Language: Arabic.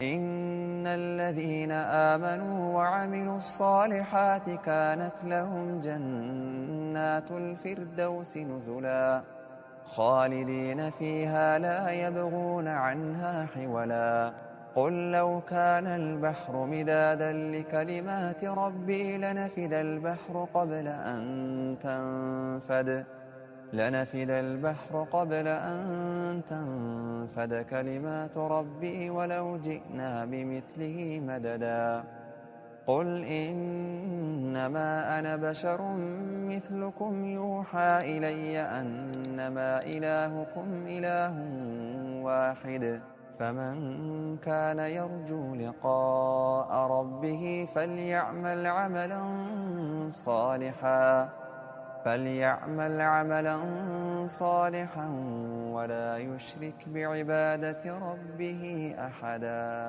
إن الذين آمنوا وعملوا الصالحات كانت لهم جنات الفردوس نزلا خالدين فيها لا يبغون عنها حولا. قل لو كان البحر مدادا لكلمات ربي لنفد البحر قبل أن تنفد كلمات ربي ولو جئنا بمثله مددا. قل إنما أنا بشر مثلكم يوحى إلي أنما إلهكم إله واحد فمن كان يرجو لقاء ربه فليعمل عملا صالحا ولا يشرك بعبادة ربه أحدا.